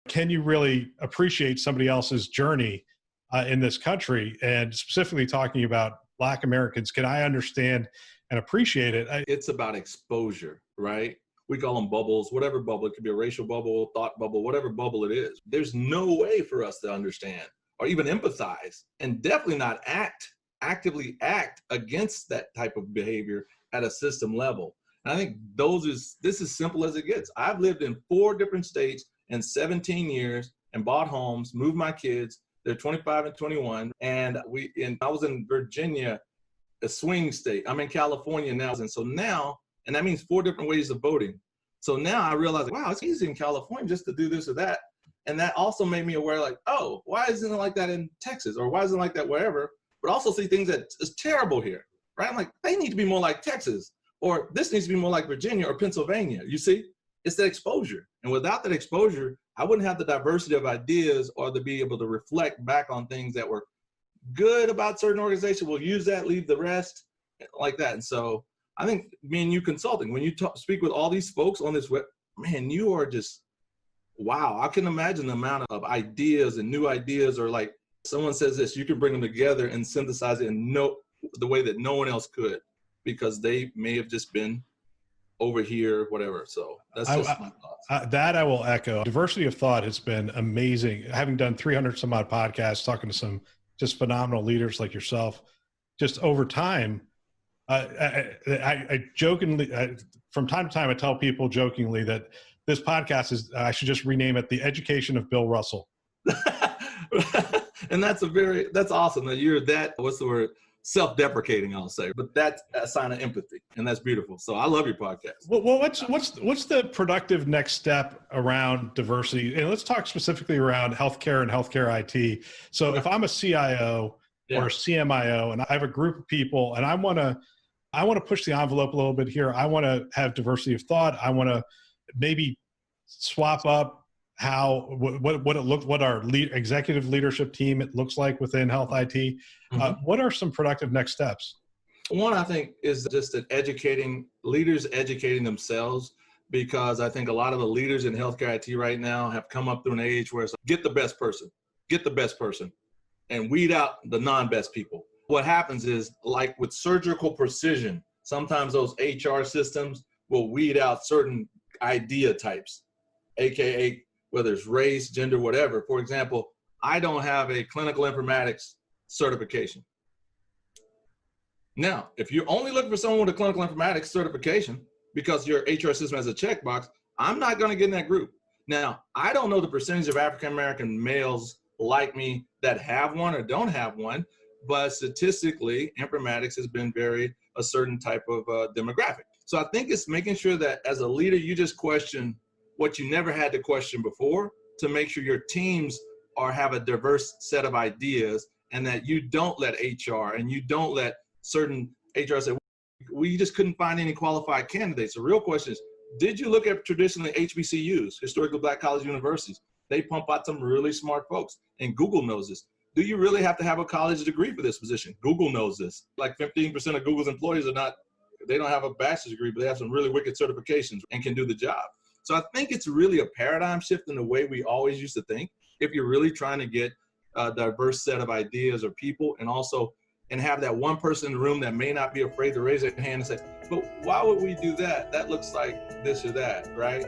can you really appreciate somebody else's journey in this country? And specifically talking about Black Americans, can I understand and appreciate it? It's about exposure, right? We call them bubbles, whatever bubble. It could be a racial bubble, thought bubble, whatever bubble it is. There's no way for us to understand or even empathize, and definitely not actively act against that type of behavior at a system level. And I think this is simple as it gets. I've lived in 4 different states in 17 years and bought homes, moved my kids. They're 25 and 21. And I was in Virginia, a swing state. I'm in California now. And so now, and that means 4 different ways of voting. So now I realize, wow, it's easy in California just to do this or that. And that also made me aware, like, oh, why isn't it like that in Texas? Or why isn't it like that wherever? But also see things that is terrible here, right? I'm like, they need to be more like Texas, or this needs to be more like Virginia or Pennsylvania. You see, it's that exposure. And without that exposure, I wouldn't have the diversity of ideas or to be able to reflect back on things that were good about certain organizations. We'll use that, leave the rest, like that. And so I think me and you consulting, when you speak with all these folks on this web, man, you are just, wow. I can imagine the amount of ideas and new ideas, or like someone says this, you can bring them together and synthesize it in the way that no one else could, because they may have just been over here, whatever. So that's just my thoughts. That I will echo. Diversity of thought has been amazing. Having done 300 some odd podcasts, talking to some just phenomenal leaders like yourself, just over time, I jokingly, from time to time, I tell people jokingly that this podcast is, I should just rename it The Education of Bill Russell. And that's awesome that you're that, what's the word? Self-deprecating, I'll say, but that's a sign of empathy, and that's beautiful. So I love your podcast. Well, what's the productive next step around diversity? And let's talk specifically around healthcare and healthcare IT. So if I'm a CIO or a CMIO and I have a group of people and I want to push the envelope a little bit here, I want to have diversity of thought. I want to maybe swap up what our executive leadership team it looks like within health IT. Mm-hmm. What are some productive next steps? One, I think, is just that leaders educating themselves, because I think a lot of the leaders in healthcare IT right now have come up through an age where it's like, get the best person, and weed out the non-best people. What happens is, like with surgical precision, sometimes those HR systems will weed out certain idea types, AKA whether it's race, gender, whatever. For example, I don't have a clinical informatics certification. Now, if you're only looking for someone with a clinical informatics certification because your HR system has a checkbox, I'm not going to get in that group. Now, I don't know the percentage of African-American males like me that have one or don't have one, but statistically, informatics has been a certain type of demographic. So I think it's making sure that as a leader, you just question what you never had to question before, to make sure your teams have a diverse set of ideas, and that you don't let HR and you don't let certain HR say, we just couldn't find any qualified candidates. The real question is, did you look at traditionally HBCUs, historically Black college universities? They pump out some really smart folks, and Google knows this. Do you really have to have a college degree for this position? Google knows this. Like 15% of Google's employees they don't have a bachelor's degree, but they have some really wicked certifications and can do the job. So I think it's really a paradigm shift in the way we always used to think. If you're really trying to get a diverse set of ideas or people, and have that one person in the room that may not be afraid to raise their hand and say, but why would we do that? That looks like this or that, right?